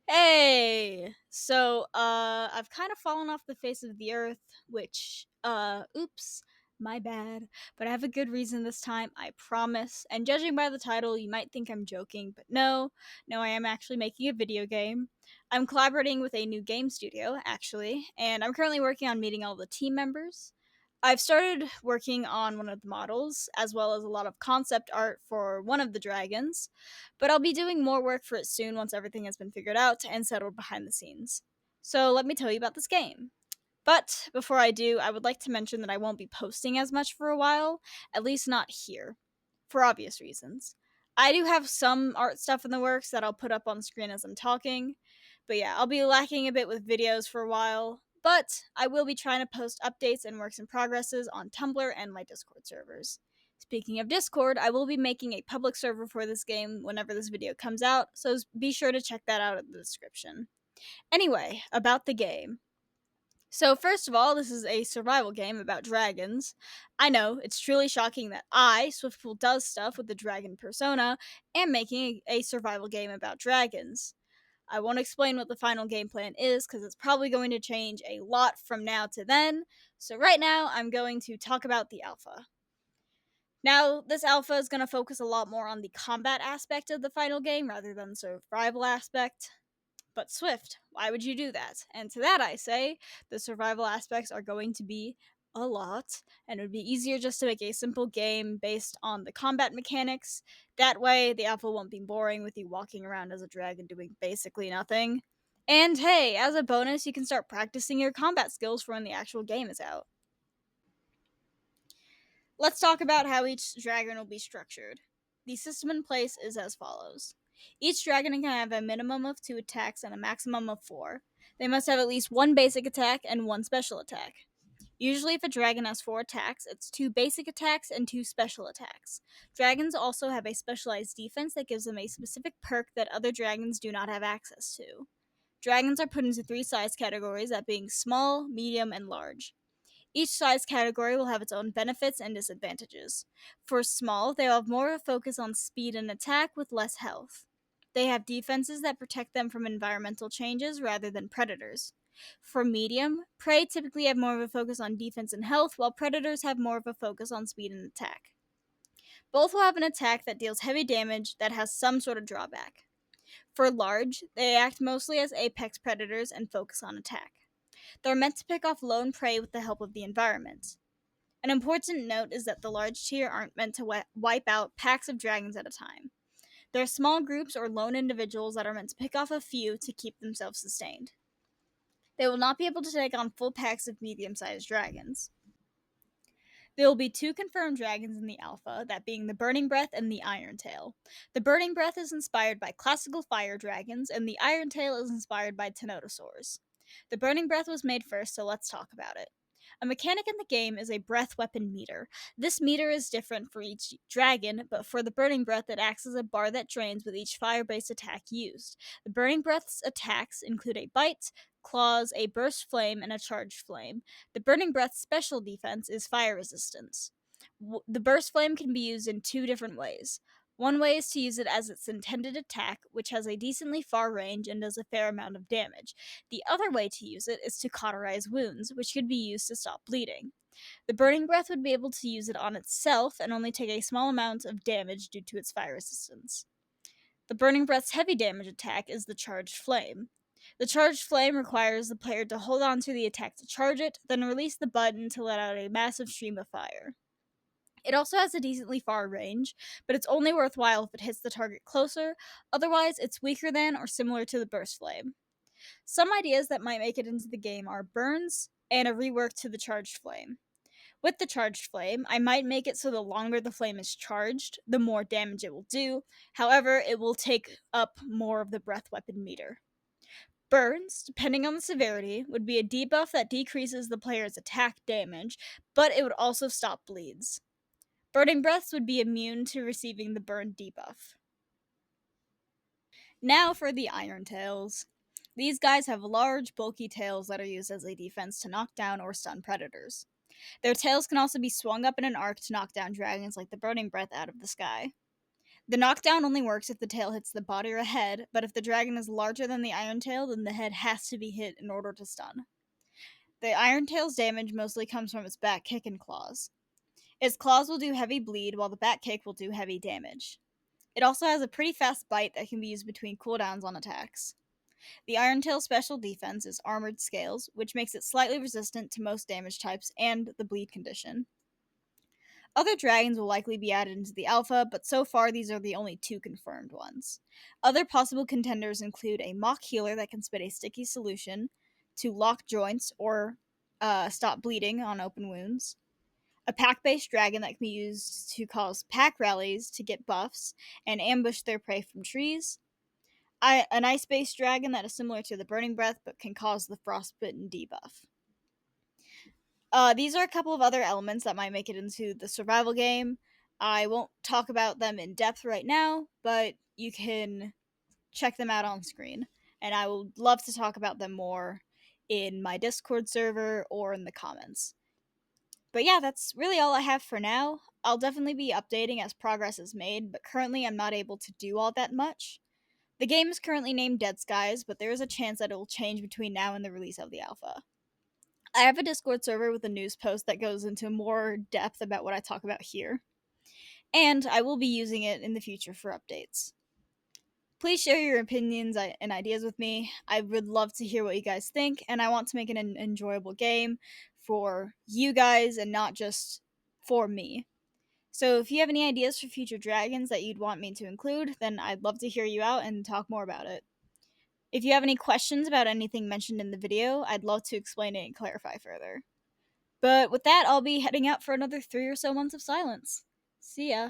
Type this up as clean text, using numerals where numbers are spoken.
Hey! I've kind of fallen off the face of the earth, oops, my bad. But I have a good reason this time, I promise. And judging by the title, you might think I'm joking, but no, I am actually making a video game. I'm collaborating with a new game studio, actually, and I'm currently working on meeting all the team members. I've started working on one of the models, as well as a lot of concept art for one of the dragons, but I'll be doing more work for it soon once everything has been figured out and settled behind the scenes. So let me tell you about this game. But before I do, I would like to mention that I won't be posting as much for a while, at least not here, for obvious reasons. I do have some art stuff in the works that I'll put up on screen as I'm talking, but yeah, I'll be lacking a bit with videos for a while, but I will be trying to post updates and works in progresses on Tumblr and my Discord servers. Speaking of Discord, I will be making a public server for this game whenever this video comes out, so be sure to check that out in the description. Anyway, about the game. So, first of all, this is a survival game about dragons. I know, it's truly shocking that I, Swiftpool Does Stuff with the dragon persona, am making a survival game about dragons. I won't explain what the final game plan is because it's probably going to change a lot from now to then, so right now I'm going to talk about the alpha. Now, this alpha is going to focus a lot more on the combat aspect of the final game rather than the survival aspect. But Swift, why would you do that? And to that I say, the survival aspects are going to be a lot, and it would be easier just to make a simple game based on the combat mechanics. That way, the alpha won't be boring with you walking around as a dragon doing basically nothing. And hey, as a bonus, you can start practicing your combat skills for when the actual game is out. Let's talk about how each dragon will be structured. The system in place is as follows. Each dragon can have a minimum of 2 attacks and a maximum of 4. They must have at least 1 basic attack and 1 special attack. Usually, if a dragon has 4 attacks, it's 2 basic attacks and 2 special attacks. Dragons also have a specialized defense that gives them a specific perk that other dragons do not have access to. Dragons are put into 3 size categories, that being small, medium, and large. Each size category will have its own benefits and disadvantages. For small, they will have more of a focus on speed and attack with less health. They have defenses that protect them from environmental changes rather than predators. For medium, prey typically have more of a focus on defense and health, while predators have more of a focus on speed and attack. Both will have an attack that deals heavy damage that has some sort of drawback. For large, they act mostly as apex predators and focus on attack. They're meant to pick off lone prey with the help of the environment. An important note is that the large tier aren't meant to wipe out packs of dragons at a time. They're small groups or lone individuals that are meant to pick off a few to keep themselves sustained. They will not be able to take on full packs of medium sized dragons. There will be 2 confirmed dragons in the alpha, that being the Burning Breath and the Iron Tail. The Burning Breath is inspired by classical fire dragons, and the Iron Tail is inspired by Tenotosaurs. The Burning Breath was made first, so let's talk about it. A mechanic in the game is a breath weapon meter. This meter is different for each dragon, but for the Burning Breath, it acts as a bar that drains with each fire based attack used. The Burning Breath's attacks include a bite, claws, a burst flame, and a charged flame. The Burning Breath's special defense is fire resistance. The burst flame can be used in 2 different ways. One way is to use it as its intended attack, which has a decently far range and does a fair amount of damage. The other way to use it is to cauterize wounds, which could be used to stop bleeding. The Burning Breath would be able to use it on itself and only take a small amount of damage due to its fire resistance. The Burning Breath's heavy damage attack is the Charged Flame. The Charged Flame requires the player to hold on to the attack to charge it, then release the button to let out a massive stream of fire. It also has a decently far range, but it's only worthwhile if it hits the target closer, otherwise, it's weaker than or similar to the Burst Flame. Some ideas that might make it into the game are burns and a rework to the Charged Flame. With the charged flame, I might make it so the longer the flame is charged, the more damage it will do. However, it will take up more of the breath weapon meter. Burns, depending on the severity, would be a debuff that decreases the player's attack damage, but it would also stop bleeds. Burning breaths would be immune to receiving the burn debuff. Now for the Iron Tails. These guys have large, bulky tails that are used as a defense to knock down or stun predators. Their tails can also be swung up in an arc to knock down dragons like the Burning Breath out of the sky. The knockdown only works if the tail hits the body or head, but if the dragon is larger than the Iron Tail, then the head has to be hit in order to stun. The Iron Tail's damage mostly comes from its back kick and claws. Its claws will do heavy bleed, while the back kick will do heavy damage. It also has a pretty fast bite that can be used between cooldowns on attacks. The Iron Tail's special defense is Armored Scales, which makes it slightly resistant to most damage types and the bleed condition. Other dragons will likely be added into the alpha, but so far these are the only 2 confirmed ones. Other possible contenders include a mock healer that can spit a sticky solution to lock joints or stop bleeding on open wounds, a pack-based dragon that can be used to cause pack rallies to get buffs and ambush their prey from trees, an ice-based dragon that is similar to the Burning Breath but can cause the Frostbitten debuff. These are a couple of other elements that might make it into the survival game. I won't talk about them in depth right now, but you can check them out on screen. And I would love to talk about them more in my Discord server or in the comments. But yeah, that's really all I have for now. I'll definitely be updating as progress is made, but currently I'm not able to do all that much. The game is currently named Dead Skies, but there is a chance that it will change between now and the release of the alpha. I have a Discord server with a news post that goes into more depth about what I talk about here, and I will be using it in the future for updates. Please share your opinions and ideas with me. I would love to hear what you guys think, and I want to make it an enjoyable game for you guys and not just for me. So if you have any ideas for future dragons that you'd want me to include, then I'd love to hear you out and talk more about it. If you have any questions about anything mentioned in the video, I'd love to explain it and clarify further. But with that, I'll be heading out for another 3 or so months of silence. See ya.